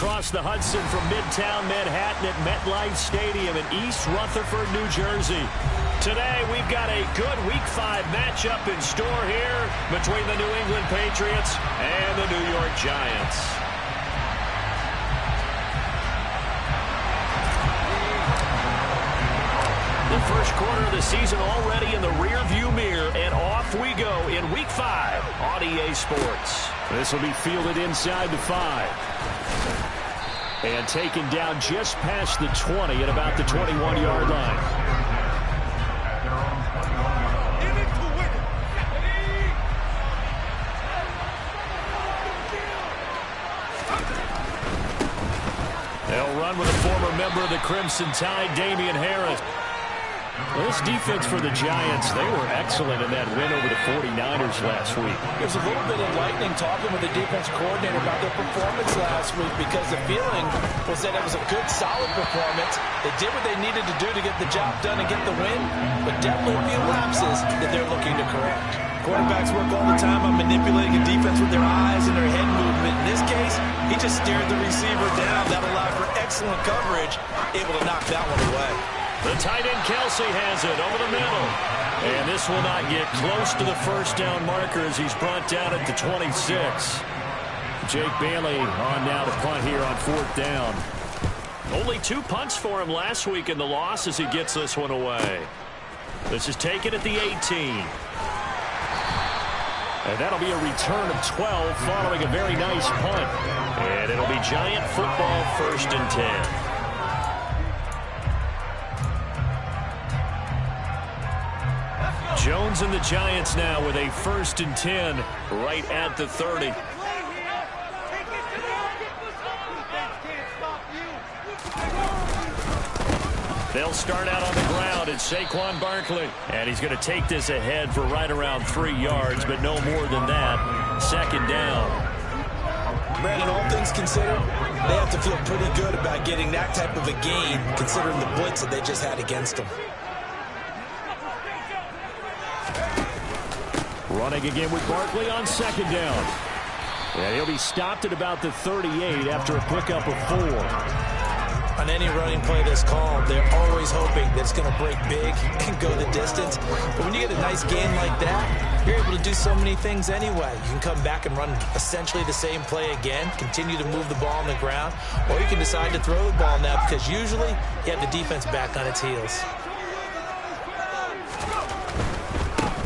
across the Hudson from Midtown Manhattan at MetLife Stadium in East Rutherford, New Jersey. Today, we've got a good Week 5 matchup in store here between the New England Patriots and the New York Giants. The first quarter of the season already in the rearview mirror, and off we go in Week 5 on EA Sports. This will be fielded inside the 5. And taken down just past the 20 at about the 21-yard line. They'll run with a former member of the Crimson Tide, Damian Harris. This defense for the Giants, they were excellent in that win over the 49ers last week. There's a little bit of lightning talking with the defense coordinator about their performance last week because the feeling was that it was a good, solid performance. They did what they needed to do to get the job done and get the win, but definitely a few lapses that they're looking to correct. Quarterbacks work all the time on manipulating a defense with their eyes and their head movement. In this case, he just stared the receiver down. That allowed for excellent coverage, able to knock that one away. The tight end Kelsey has it over the middle. And this will not get close to the first down marker as he's brought down at the 26. Jake Bailey on now to punt here on 4th down. Only 2 punts for him last week in the loss as he gets this one away. This is taken at the 18. And that'll be a return of 12 following a very nice punt. And it'll be Giant football 1st and 10. Jones and the Giants now with a 1st and 10 right at the 30. They'll start out on the ground. It's Saquon Barkley. And he's going to take this ahead for right around 3 yards, but no more than that. 2nd down. Brandon, all things considered, they have to feel pretty good about getting that type of a gain, considering the blitz that they just had against them. Running again with Barkley on 2nd down. And he'll be stopped at about the 38 after a pickup of 4. On any running play that's called, they're always hoping that it's going to break big and go the distance. But when you get a nice gain like that, you're able to do so many things anyway. You can come back and run essentially the same play again, continue to move the ball on the ground, or you can decide to throw the ball now because usually you have the defense back on its heels.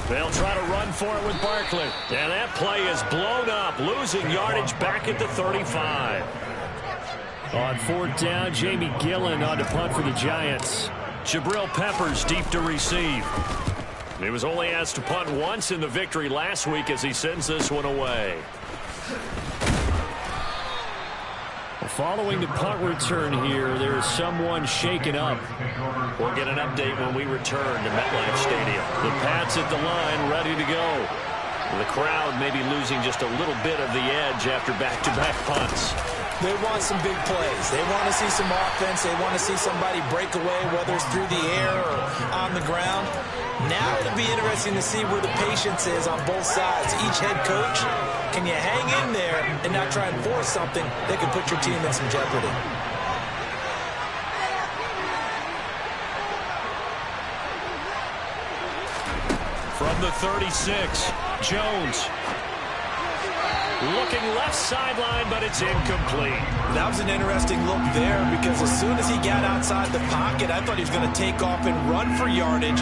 They'll try to run for it with Barkley. And that play is blown up, losing yardage back at the 35. On 4th down, Jamie Gillen on to punt for the Giants. Jabril Peppers deep to receive. He was only asked to punt once in the victory last week as he sends this one away. Following the punt return here, there is someone shaken up. We'll get an update when we return to MetLife Stadium. The Pats at the line, ready to go. The crowd may be losing just a little bit of the edge after back-to-back punts. They want some big plays. They want to see some offense. They want to see somebody break away, whether it's through the air or on the ground. Now it'll be interesting to see where the patience is on both sides. Each head coach, can you hang in there and not try and force something that could put your team in some jeopardy? From the 36, Jones. Looking left sideline, but it's incomplete. That was an interesting look there because as soon as he got outside the pocket, I thought he was going to take off and run for yardage.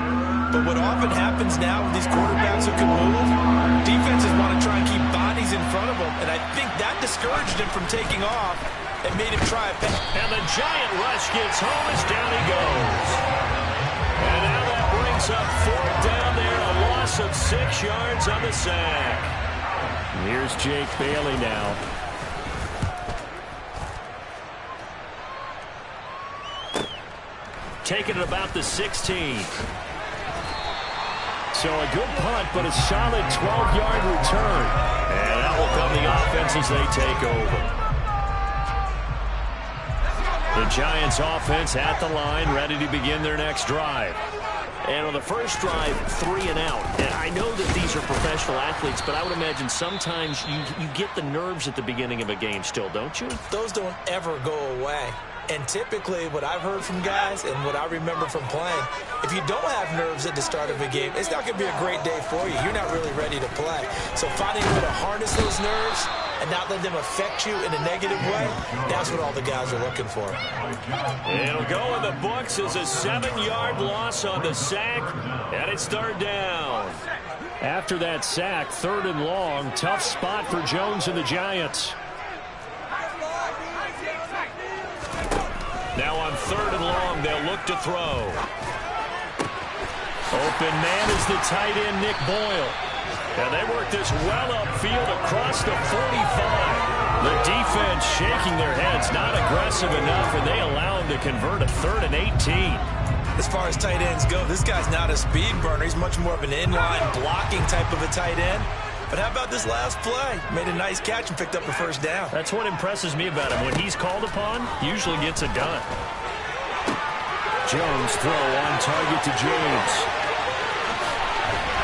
But what often happens now with these quarterbacks who can move, defenses want to try and keep bodies in front of them. And I think that discouraged him from taking off and made him try it back. And the Giant rush gets home as down he goes. And now that brings up 4th down there, a loss of 6 yards on the sack. Here's Jake Bailey now. Taking it about the 16. So a good punt, but a solid 12-yard return. And that will come the offense as they take over. The Giants offense at the line, ready to begin their next drive. And on the first drive, 3 and out. And I know that these are professional athletes, but I would imagine sometimes you get the nerves at the beginning of a game still, don't you? Those don't ever go away. And typically what I've heard from guys and what I remember from playing, if you don't have nerves at the start of a game, it's not going to be a great day for you. You're not really ready to play. So finding a way to harness those nerves and not let them affect you in a negative way, that's what all the guys are looking for. It'll go in the books as a 7-yard loss on the sack, and it's 3rd down. After that sack, 3rd and long, tough spot for Jones and the Giants. Now on 3rd and long, they'll look to throw. Open man is the tight end, Nick Boyle. And they work this well upfield across the 45. The defense shaking their heads, not aggressive enough, and they allow him to convert a 3rd and 18. As far as tight ends go, this guy's not a speed burner. He's much more of an inline blocking type of a tight end. But how about this last play? Made a nice catch and picked up a 1st down. That's what impresses me about him. When he's called upon, he usually gets it done. Jones throw on target to James.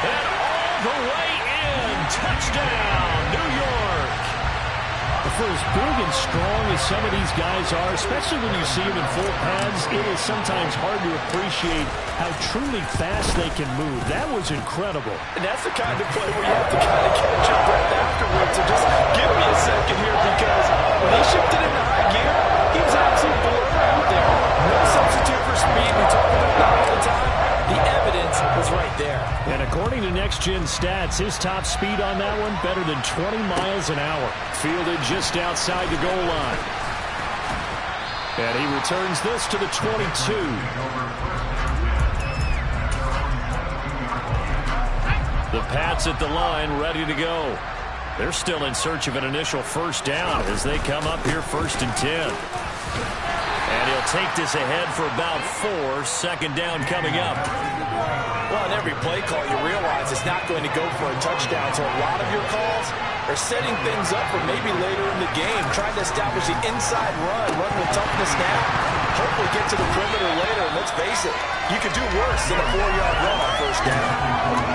And all the way in. Touchdown, New York. For as big and strong as some of these guys are, especially when you see them in full pads, it is sometimes hard to appreciate how truly fast they can move. That was incredible. And that's the kind of play where you have to kind of catch your breath afterwards. So just give me a second here, because when he shifted into high gear, he was absolutely blur out there. No substitute for speed. We talk about that all the time. The evidence was right there. And according to Next Gen Stats, his top speed on that one, better than 20 miles an hour. Fielded just outside the goal line. And he returns this to the 22. The Pats at the line, ready to go. They're still in search of an initial 1st down as they come up here 1st and 10. And he'll take this ahead for about 4. 2nd down coming up. Well, in every play call, you realize it's not going to go for a touchdown. So a lot of your calls are setting things up for maybe later in the game, trying to establish the inside run with toughness now. Hopefully get to the perimeter later. And let's face it, you could do worse than a 4-yard run on 1st down.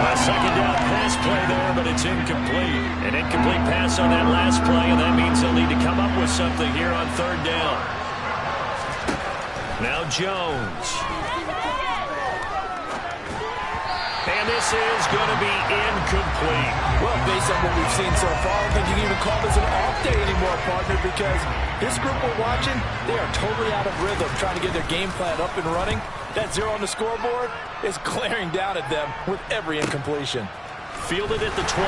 A 2nd down pass play there, but it's incomplete. An incomplete pass on that last play, and that means they'll need to come up with something here on 3rd down. Now Jones. And this is going to be incomplete. Well, based on what we've seen so far, I don't think you can even call this an off day anymore, partner, because this group we're watching, they are totally out of rhythm, trying to get their game plan up and running. That 0 on the scoreboard is glaring down at them with every incompletion. Fielded at the 20.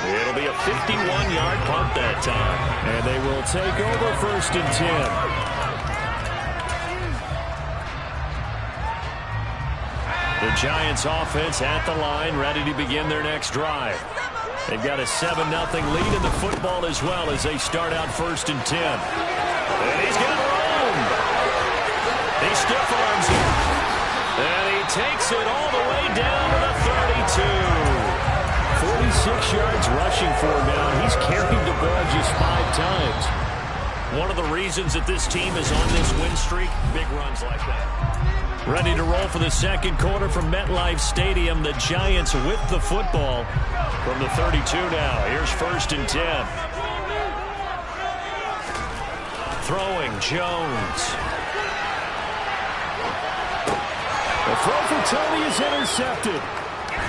It'll be a 51-yard punt that time. And they will take over 1st and 10. The Giants offense at the line, ready to begin their next drive. They've got a 7-0 lead in the football as well as they start out 1st and 10. And he's got room. He stiff arms it. And he takes it all the way down to the 32. 46 yards rushing for him now. He's carried the ball just 5 times. One of the reasons that this team is on this win streak, big runs like that. Ready to roll for the 2nd quarter from MetLife Stadium. The Giants with the football from the 32 now. Here's 1st and 10. Throwing Jones. The throw for Tony is intercepted.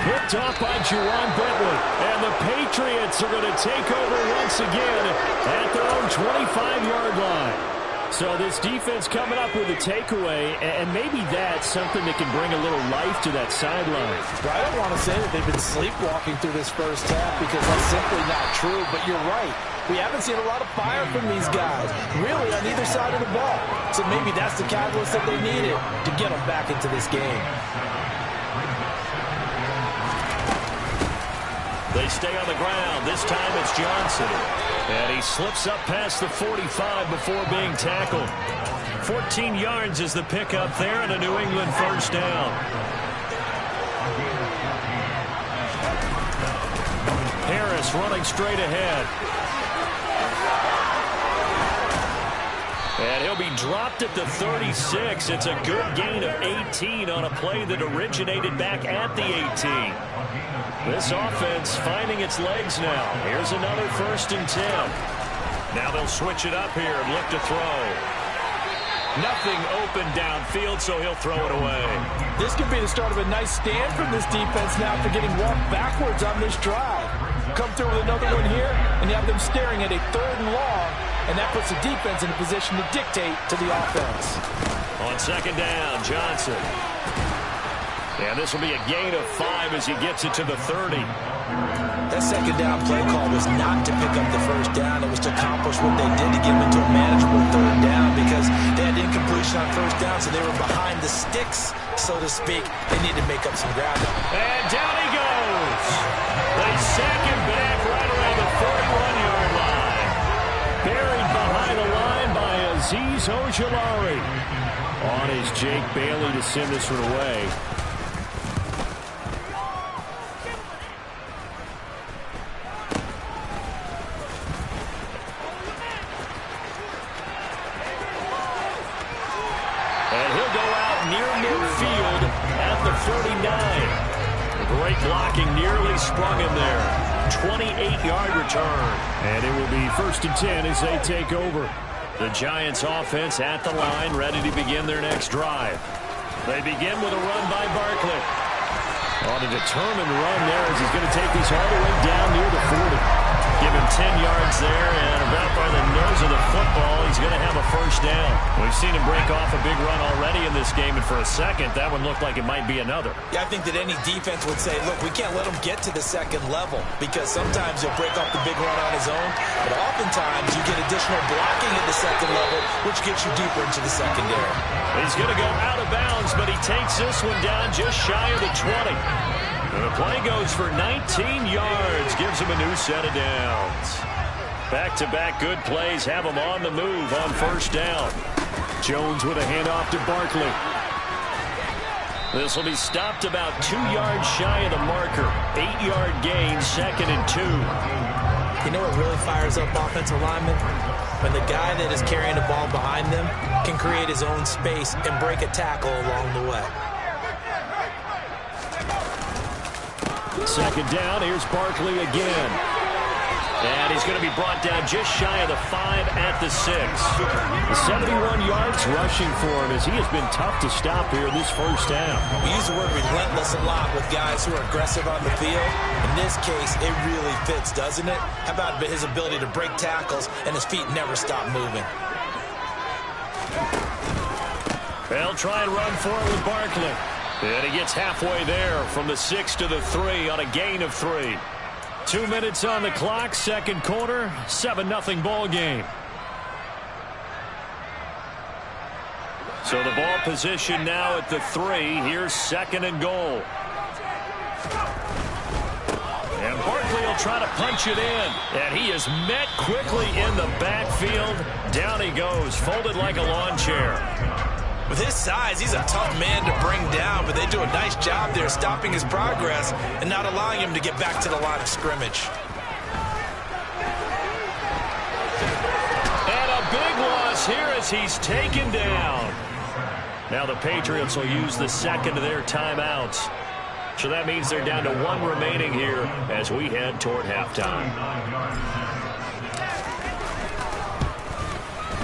Picked off by Juwan Bentley. And the Patriots are going to take over once again at their own 25-yard line. So this defense coming up with a takeaway, and maybe that's something that can bring a little life to that sideline. I don't want to say that they've been sleepwalking through this 1st half, because that's simply not true, but you're right. We haven't seen a lot of fire from these guys, really, on either side of the ball. So maybe that's the catalyst that they needed to get them back into this game. They stay on the ground. This time it's Johnson. And he slips up past the 45 before being tackled. 14 yards is the pickup there, and a New England 1st down. Harris running straight ahead. And he'll He'll be dropped at the 36. It's a good gain of 18 on a play that originated back at the 18. This offense finding its legs now. Here's another 1st and 10. Now they'll switch it up here and look to throw. Nothing open downfield, so he'll throw it away. This could be the start of a nice stand from this defense now for getting walked backwards on this drive. Come through with another one here, and you have them staring at a 3rd and long, and that puts the defense in a position to dictate to the offense. On 2nd down, Johnson. And this will be a gain of 5 as he gets it to the 30. That 2nd down play call was not to pick up the 1st down. It was to accomplish what they did to get them into a manageable 3rd down because they had incompletion on 1st down, so they were behind the sticks, so to speak. They needed to make up some ground. And down he goes. They sack him back right around the 41-yard line. Buried behind the line by Azeez Ojulari. On is Jake Bailey to send this one away. Great blocking, nearly sprung him there. 28-yard return. And it will be 1st and 10 as they take over. The Giants offense at the line, ready to begin their next drive. They begin with a run by Barkley. On a determined run there as he's going to take these all the way down near the 40. Give him 10 yards there, and about by the nose of the football, he's going to have a 1st down. We've seen him break off a big run already in this game, and for a second, that one looked like it might be another. Yeah, I think that any defense would say, look, we can't let him get to the 2nd level because sometimes he'll break off the big run on his own, but oftentimes you get additional blocking at the 2nd level, which gets you deeper into the secondary. He's going to go out of bounds, but he takes this one down just shy of the 20. And the play goes for 19 yards, gives him a new set of downs. Back-to-back good plays have him on the move on 1st down. Jones with a handoff to Barkley. This will be stopped about 2 yards shy of the marker. 8-yard gain, 2nd and 2. You know what really fires up offensive linemen? When the guy that is carrying the ball behind them can create his own space and break a tackle along the way. 2nd down, here's Barkley again. And he's going to be brought down just shy of the 5 at the 6. The 71 yards rushing for him as he has been tough to stop here in this 1st down. We use the word relentless a lot with guys who are aggressive on the field. In this case, it really fits, doesn't it? How about his ability to break tackles and his feet never stop moving? They'll try and run forward with Barkley. And he gets halfway there from the 6 to the 3 on a gain of 3. 2 minutes on the clock, 2nd quarter, 7-0 ball game. So the ball position now at the 3. Here's 2nd and goal. And Barkley will try to punch it in. And he is met quickly in the backfield. Down he goes, folded like a lawn chair. With his size, he's a tough man to bring down, but they do a nice job there stopping his progress and not allowing him to get back to the line of scrimmage. And a big loss here as he's taken down. Now the Patriots will use the 2nd of their timeouts. So that means they're down to 1 remaining here as we head toward halftime.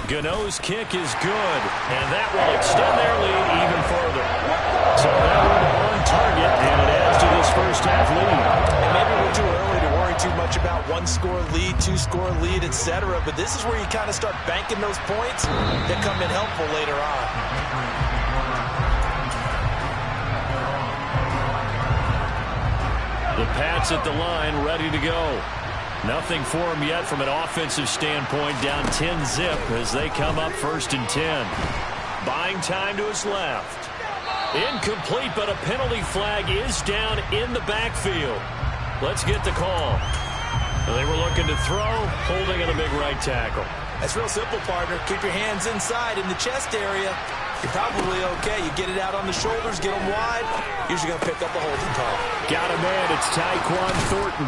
Gano's kick is good, and that will extend their lead even further. So that one on target, and it adds to this 1st half lead. And maybe we're too early to worry too much about 1-score lead, 2-score lead, etc. But this is where you kind of start banking those points that come in helpful later on. The Pats at the line, ready to go. Nothing for him yet from an offensive standpoint, down 10-zip as they come up 1st and 10. Buying time to his left. Incomplete, but a penalty flag is down in the backfield. Let's get the call. They were looking to throw, holding in a big right tackle. That's real simple, partner. Keep your hands inside in the chest area. You're probably okay. You get it out on the shoulders, get them wide. Usually going to pick up a holding call. Got a man. It's Tyquan Thornton.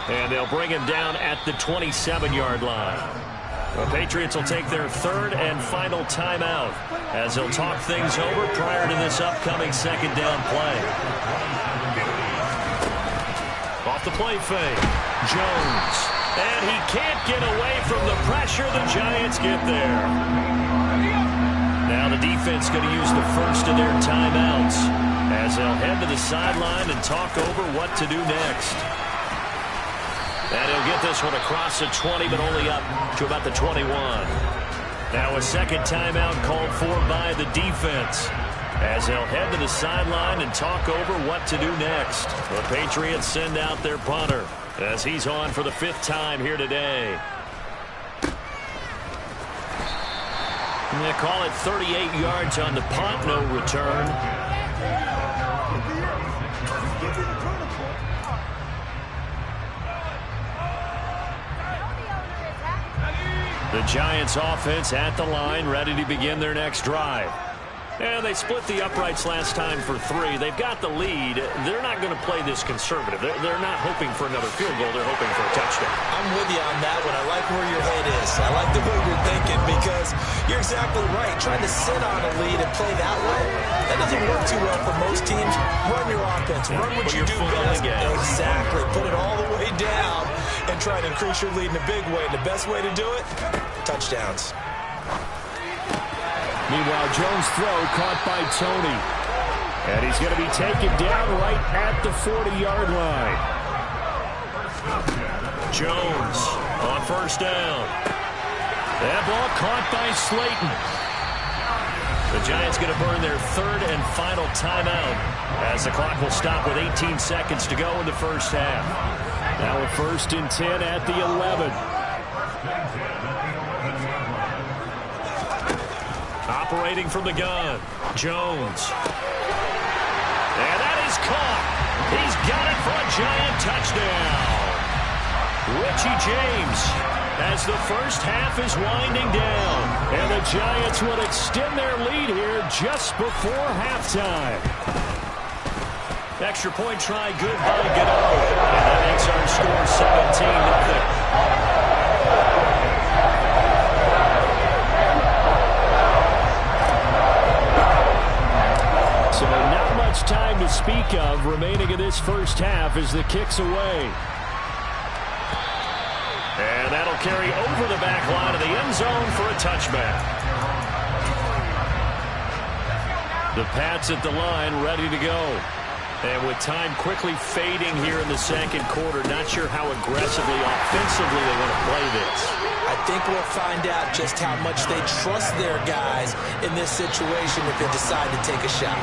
And they'll bring him down at the 27-yard line. The Patriots will take their third and final timeout as they'll talk things over prior to this upcoming second down play. Off the play fake, Jones. And he can't get away from the pressure. The Giants get there. Now the defense going to use the first of their timeouts as they'll head to the sideline and talk over what to do next. And he'll get this one across the 20, but only up to about the 21. Now a second timeout called for by the defense as they'll head to the sideline and talk over what to do next. The Patriots send out their punter as he's on for the 5th time here today. And they call it 38 yards on the punt, no return. The Giants offense at the line, ready to begin their next drive. And they split the uprights last time for 3. They've got the lead. They're not going to play this conservative. They're not hoping for another field goal. They're hoping for a touchdown. I'm with you on that one. I like where your head is. I like the way you're thinking because you're exactly right. Trying to sit on a lead and play that way, that doesn't work too well for most teams. Run your offense. Run what you do best. Exactly. Put it all the way down and try to increase your lead in a big way. And the best way to do it, touchdowns. Meanwhile, Jones' throw caught by Tony. And he's going to be taken down right at the 40-yard line. Jones on first down. That ball caught by Slayton. The Giants going to burn their third and final timeout as the clock will stop with 18 seconds to go in the first half. Now a 1st and 10 at the 11. Operating from the gun, Jones. And that is caught. He's got it for a Giant touchdown. Richie James as the first half is winding down. And the Giants will extend their lead here just before halftime. Extra point try good by Gano. And that makes our score 17-0. So not much time to speak of remaining in this first half as the kick's away. And that'll carry over the back line of the end zone for a touchback. The Pats at the line ready to go. And with time quickly fading here in the second quarter, not sure how aggressively, offensively they want to play this. I think we'll find out just how much they trust their guys in this situation if they decide to take a shot.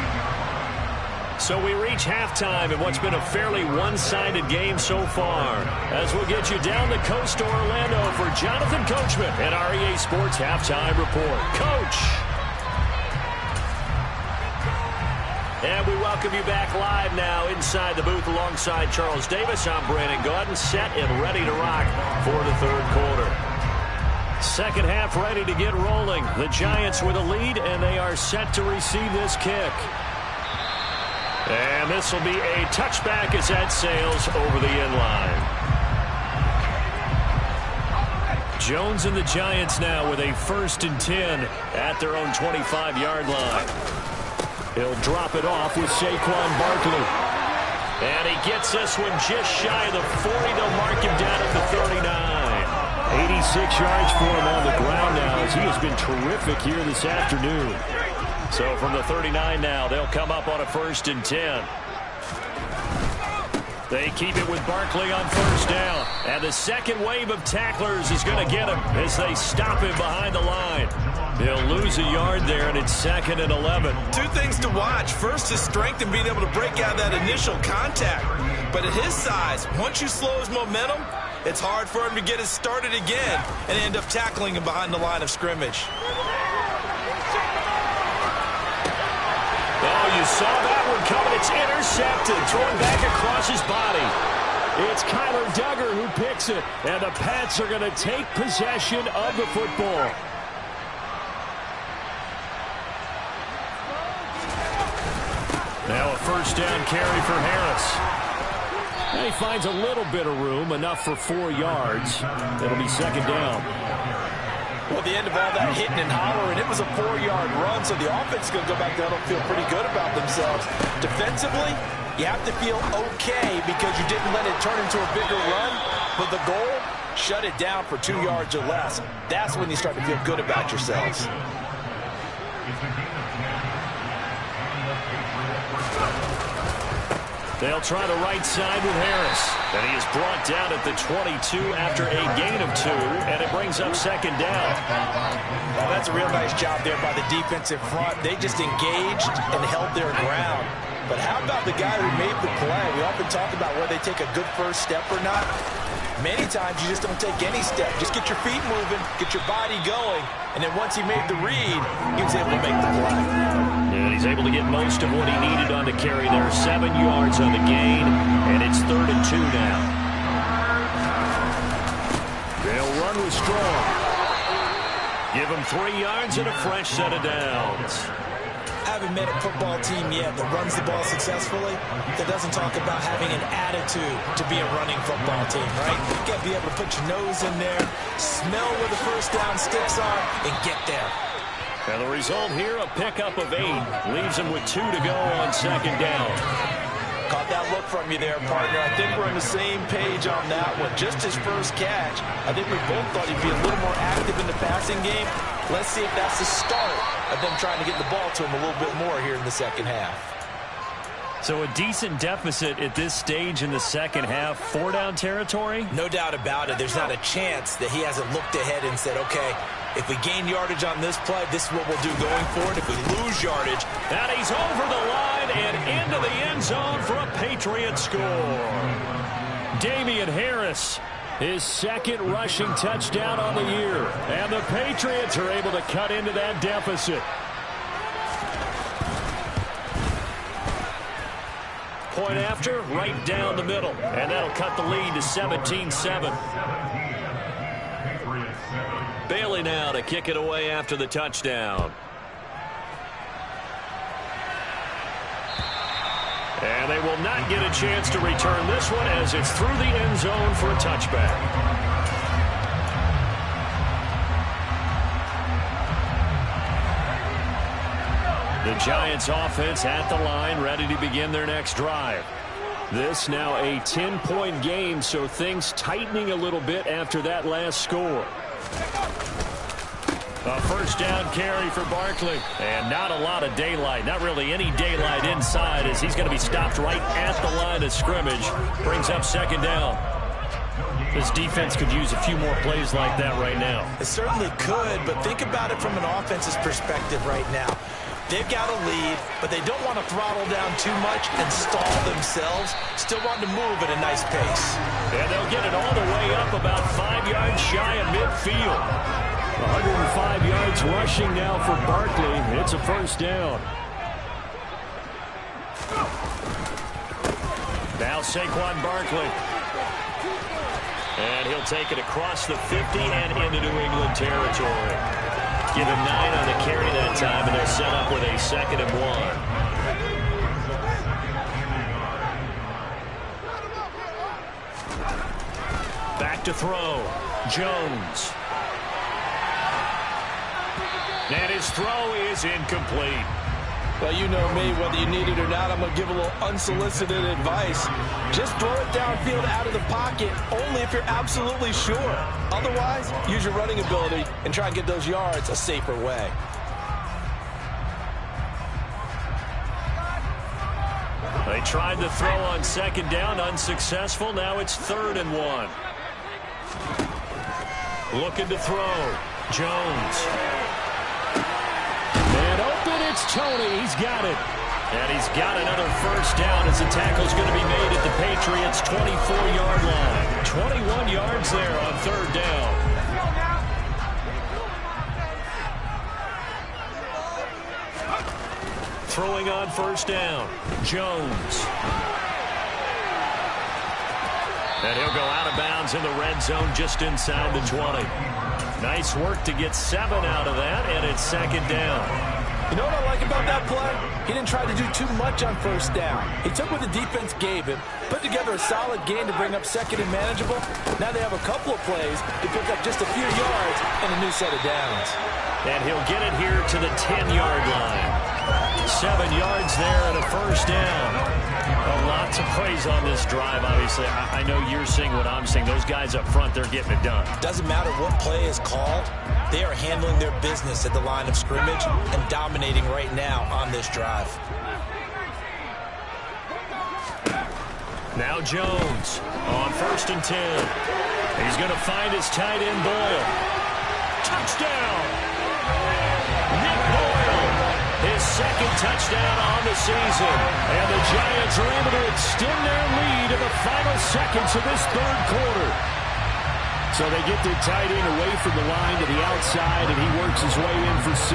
So we reach halftime in what's been a fairly one-sided game so far. As we'll get you down the coast to Orlando for Jonathan Coachman at our EA Sports Halftime Report. Coach! And we welcome you back live now inside the booth alongside Charles Davis. I'm Brandon Gaudin, set and ready to rock for the third quarter. Second half ready to get rolling. The Giants with a lead, and they are set to receive this kick. And this will be a touchback as that sails over the end line. Jones and the Giants now with a 1st and 10 at their own 25-yard line. He'll drop it off with Saquon Barkley. And he gets this one just shy of the 40. They'll mark him down at the 39. 86 yards for him on the ground now as he has been terrific here this afternoon. So from the 39 now, they'll come up on a 1st and 10. They keep it with Barkley on first down. And the second wave of tacklers is going to get him as they stop him behind the line. They'll lose a yard there, and it's 2nd and 11. Two things to watch. First, his strength and being able to break out that initial contact. But at his size, once you slow his momentum, it's hard for him to get it started again and end up tackling him behind the line of scrimmage. Oh, you saw that one coming. It's intercepted, thrown back across his body. It's Kyler Duggar who picks it, and the Pats are going to take possession of the football. Now a first down carry for Harris. And he finds a little bit of room, enough for 4 yards. It'll be 2nd down. Well, the end of all that hitting and hollering, it was a 4-yard run, so the offense is going to go back down and feel pretty good about themselves. Defensively, you have to feel okay because you didn't let it turn into a bigger run, but the goal, shut it down for 2 yards or less. That's when you start to feel good about yourselves. They'll try the right side with Harris. And he is brought down at the 22 after a gain of 2, and it brings up second down. Well, that's a real nice job there by the defensive front. They just engaged and held their ground. But how about the guy who made the play? We often talk about whether they take a good first step or not. Many times you just don't take any step. Just get your feet moving, get your body going, and then once he made the read, he was able to make the play. And he's able to get most of what he needed on the carry there. 7 yards on the gain, and it's 3rd and 2 now. They'll run with Strong. Give him 3 yards and a fresh set of downs. I haven't met a football team yet that runs the ball successfully that doesn't talk about having an attitude to be a running football team, right? You got to be able to put your nose in there, smell where the first down sticks are, and get there. And the result here, a pickup of 8. Leaves him with 2 to go on second down. Caught that look from you there, partner. I think we're on the same page on that one. Just his first catch. I think we both thought he'd be a little more active in the passing game. Let's see if that's the start of them trying to get the ball to him a little bit more here in the second half. So a decent deficit at this stage in the second half. 4-down territory? No doubt about it. There's not a chance that he hasn't looked ahead and said, okay, if we gain yardage on this play, this is what we'll do going forward. If we lose yardage, and he's over the line and into the end zone for a Patriot score. Damian Harris, his second rushing touchdown on the year. And the Patriots are able to cut into that deficit. Point after, right down the middle. And that'll cut the lead to 17-7. Bailey now to kick it away after the touchdown. And they will not get a chance to return this one as it's through the end zone for a touchback. The Giants offense at the line, ready to begin their next drive. This now a 10-point game, so things tightening a little bit after that last score. A first down carry for Barkley. And not a lot of daylight. Not really any daylight inside as he's going to be stopped right at the line of scrimmage. Brings up second down. This defense could use a few more plays like that right now. It certainly could, but think about it from an offense's perspective right now. They've got a lead, but they don't want to throttle down too much and stall themselves. Still want to move at a nice pace. And they'll get it all the way up about 5 yards shy of midfield. 105 yards rushing now for Barkley. It's a first down. Now Saquon Barkley. And he'll take it across the 50 and into New England territory. Give him 9 on the carry that time, and they're set up with a 2nd and 1. Back to throw. Jones. And his throw is incomplete. Well, you know me, whether you need it or not, I'm going to give a little unsolicited advice. Just throw it downfield out of the pocket, only if you're absolutely sure. Otherwise, use your running ability and try and get those yards a safer way. They tried to throw on second down, unsuccessful. Now it's 3rd and 1. Looking to throw. Jones. And open, it's Tony. He's got it. And he's got another first down as the tackle's going to be made at the Patriots' 24-yard line. 21 yards there on 3rd down. Throwing on first down. Jones. And he'll go out of bounds in the red zone just inside the 20. Nice work to get 7 out of that, and it's 2nd down. You know what I like about that play? He didn't try to do too much on first down. He took what the defense gave him, put together a solid gain to bring up second and manageable. Now they have a couple of plays to pick up just a few yards and a new set of downs. And he'll get it here to the 10-yard line. 7 yards there and a first down. Lots of praise on this drive, obviously. I know you're seeing what I'm seeing. Those guys up front, they're getting it done. Doesn't matter what play is called. They are handling their business at the line of scrimmage and dominating right now on this drive. Now Jones on 1st and 10. He's going to find his tight end, Boyle. Touchdown! Nick Boyle, his second touchdown on the season. And the Giants are able to extend their lead in the final seconds of this third quarter. So they get their tight end away from the line to the outside, and he works his way in for 6.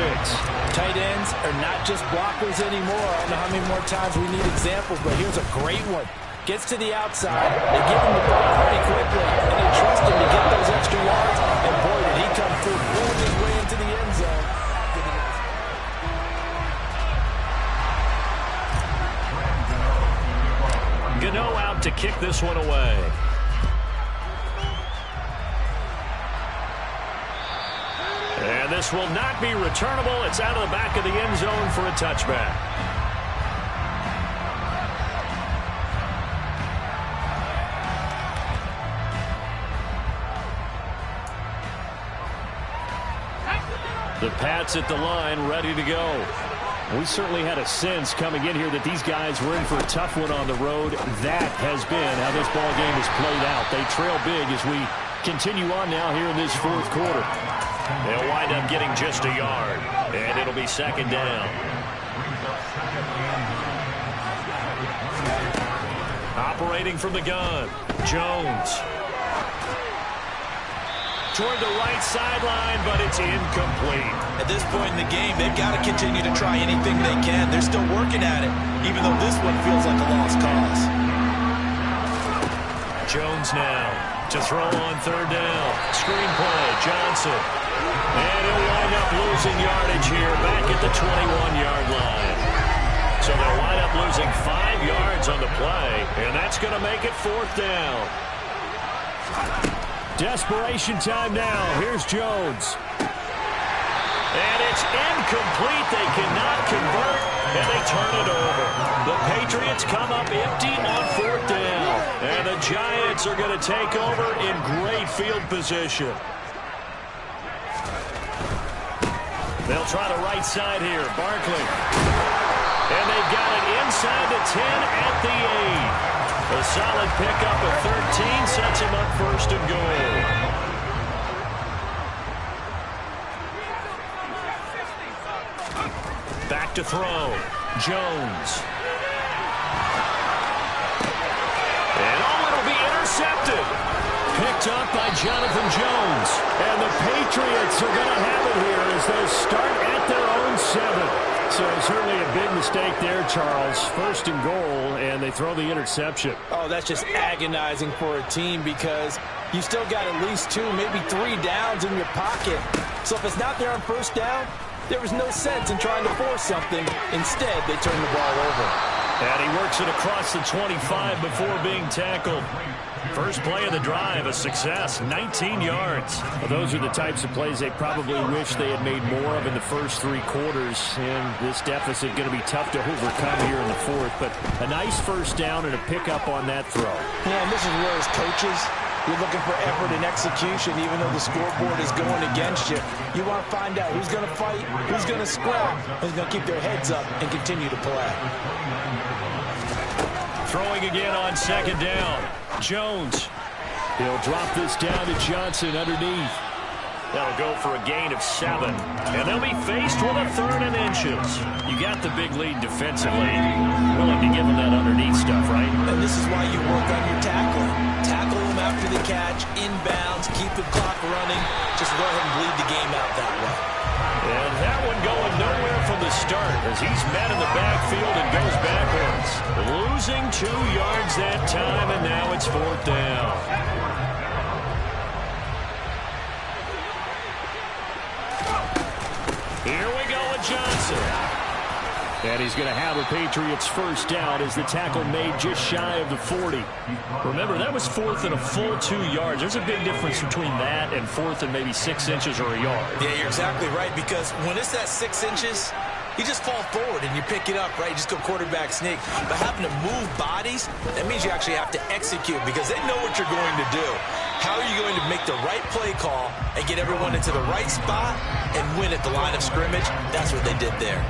Tight ends are not just blockers anymore. I don't know how many more times we need examples, but here's a great one. Gets to the outside, they give him the ball pretty quickly, and they trust him to get those extra yards, and boy, did he come through, pulling his way into the end zone. Gano out to kick this one away. And this will not be returnable. It's out of the back of the end zone for a touchback. The Pats at the line, ready to go. We certainly had a sense coming in here that these guys were in for a tough one on the road. That has been how this ball game has played out. They trail big as we continue on now here in this fourth quarter. They'll wind up getting just a yard, and it'll be second down. Operating from the gun, Jones. Toward the right sideline, but it's incomplete. At this point in the game, they've got to continue to try anything they can. They're still working at it, even though this one feels like a lost cause. Jones now to throw on third down. Screen play, Johnson. And he'll wind up losing yardage here back at the 21-yard line. So they'll wind up losing 5 yards on the play, and that's going to make it fourth down. Desperation time now. Here's Jones. And it's incomplete. They cannot convert, and they turn it over. The Patriots come up empty on fourth down, and the Giants are going to take over in great field position. They'll try the right side here. Barkley. And they've got it inside the 10 at the 8. A solid pickup of 13 sets him up first and goal. Back to throw. Jones. And it'll be intercepted. Picked up by Jonathan Jones. And the Patriots are going to have it here as they start at their own 7. So certainly a big mistake there, Charles. First and goal, and they throw the interception. Oh, that's just agonizing for a team because you still got at least 2, maybe 3 downs in your pocket. So if it's not there on first down, there was no sense in trying to force something. Instead, they turn the ball over. And he works it across the 25 before being tackled. First play of the drive, a success, 19 yards. Well, those are the types of plays they probably wish they had made more of in the first 3 quarters. And this deficit going to be tough to overcome here in the fourth. But a nice first down and a pickup on that throw. Yeah, and this is where as coaches, you're looking for effort and execution, even though the scoreboard is going against you. You want to find out who's going to fight, who's going to scrap, who's going to keep their heads up and continue to play. Throwing again on second down. Jones. He'll drop this down to Johnson underneath. That'll go for a gain of 7. And they'll be faced with a 3rd and inches. You got the big lead defensively. Willing to give them that underneath stuff, right? And this is why you work on your tackling. Tackle them after the catch, inbounds, keep the clock running. Just go ahead and bleed the game out that way. And that one going nowhere from the start as he's met in the backfield and goes backwards. Losing 2 yards that time, and now it's fourth down. Here we go with Johnson. Johnson. And he's going to have a Patriots first down as the tackle made just shy of the 40. Remember, that was fourth and a full 2 yards. There's a big difference between that and fourth and maybe 6 inches or a yard. Yeah, you're exactly right, because when it's that 6 inches, you just fall forward and you pick it up, right? You just go quarterback sneak. But having to move bodies, that means you actually have to execute because they know what you're going to do. How are you going to make the right play call and get everyone into the right spot and win at the line of scrimmage? That's what they did there.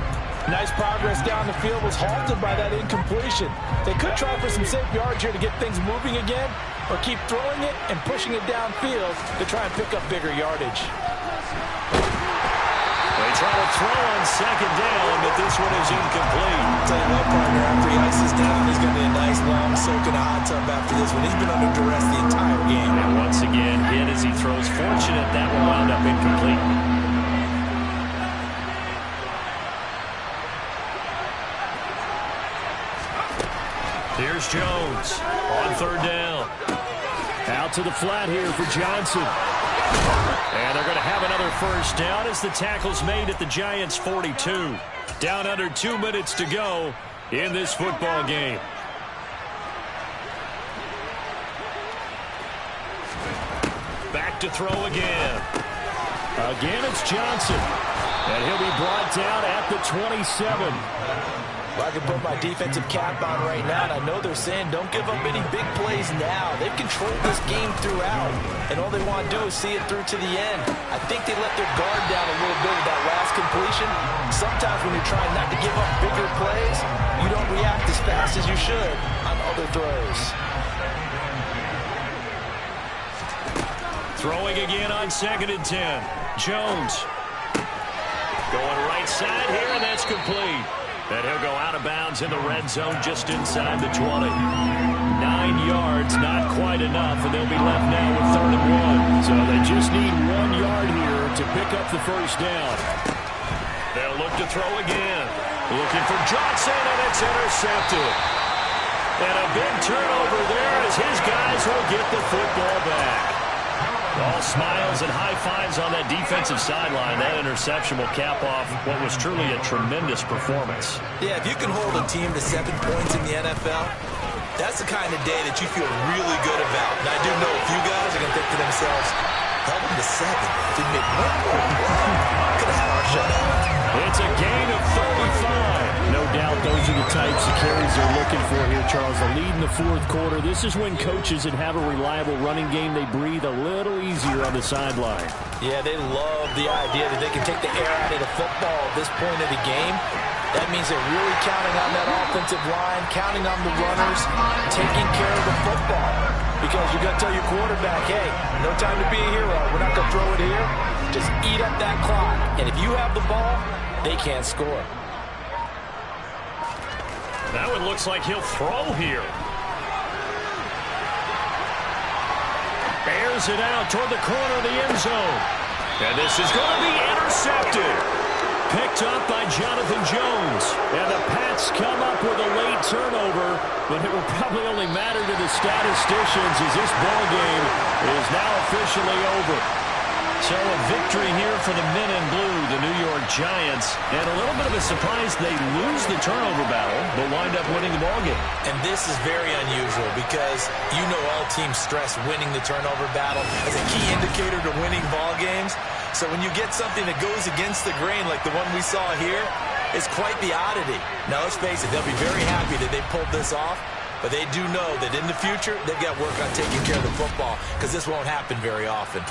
Nice progress down the field was halted by that incompletion. They could try for some safe yards here to get things moving again, or keep throwing it and pushing it downfield to try and pick up bigger yardage. They try to throw on second down, but this one is incomplete. I'll tell you what, partner, after he ices down, he's going to be a nice long soak in a hot tub after this one. He's been under duress the entire game. And once again, hit as he throws. Fortunate that will wound up incomplete. Here's Jones on third down. Out to the flat here for Johnson. And they're going to have another first down as the tackle's made at the Giants' 42. Down under 2 minutes to go in this football game. Back to throw again. Again, it's Johnson. And he'll be brought down at the 27. Well, I can put my defensive cap on right now, and I know they're saying don't give up any big plays now. They've controlled this game throughout, and all they want to do is see it through to the end. I think they let their guard down a little bit with that last completion. Sometimes when you're trying not to give up bigger plays, you don't react as fast as you should on other throws. Throwing again on 2nd and 10. Jones going right side here, and that's complete. And he'll go out of bounds in the red zone just inside the 20. 9 yards, not quite enough, and they'll be left now with 3rd and 1. So they just need 1 yard here to pick up the first down. They'll look to throw again. Looking for Johnson, and it's intercepted. And a big turnover there as his guys will get the football back. All smiles and high fives on that defensive sideline. That interception will cap off what was truly a tremendous performance. Yeah, if you can hold a team to 7 points in the NFL, that's the kind of day that you feel really good about. And I do know a few guys are going to think to themselves, held them to 7. Didn't make one more play. Could have had our shutout. It's a gain of 35. No doubt those are the types of carries they're looking for here, Charles. The lead in the 4th quarter. This is when coaches that have a reliable running game, they breathe a little easier on the sideline. Yeah, they love the idea that they can take the air out of the football at this point of the game. That means they're really counting on that offensive line, counting on the runners, taking care of the football. Because you've got to tell your quarterback, hey, no time to be a hero. We're not going to throw it here. Just eat up that clock. And if you have the ball, they can't score. That one looks like he'll throw here. Bears it out toward the corner of the end zone. And this is going to be intercepted. Picked up by Jonathan Jones. And the Pats come up with a late turnover, but it will probably only matter to the statisticians as this ball game is now officially over. So a victory here for the men in blue, the New York Giants. And a little bit of a surprise, they lose the turnover battle, but wind up winning the ballgame. And this is very unusual because you know all teams stress winning the turnover battle as a key indicator to winning ball games. So when you get something that goes against the grain like the one we saw here, it's quite the oddity. Now let's face it, they'll be very happy that they pulled this off. But they do know that in the future, they've got work on taking care of the football because this won't happen very often.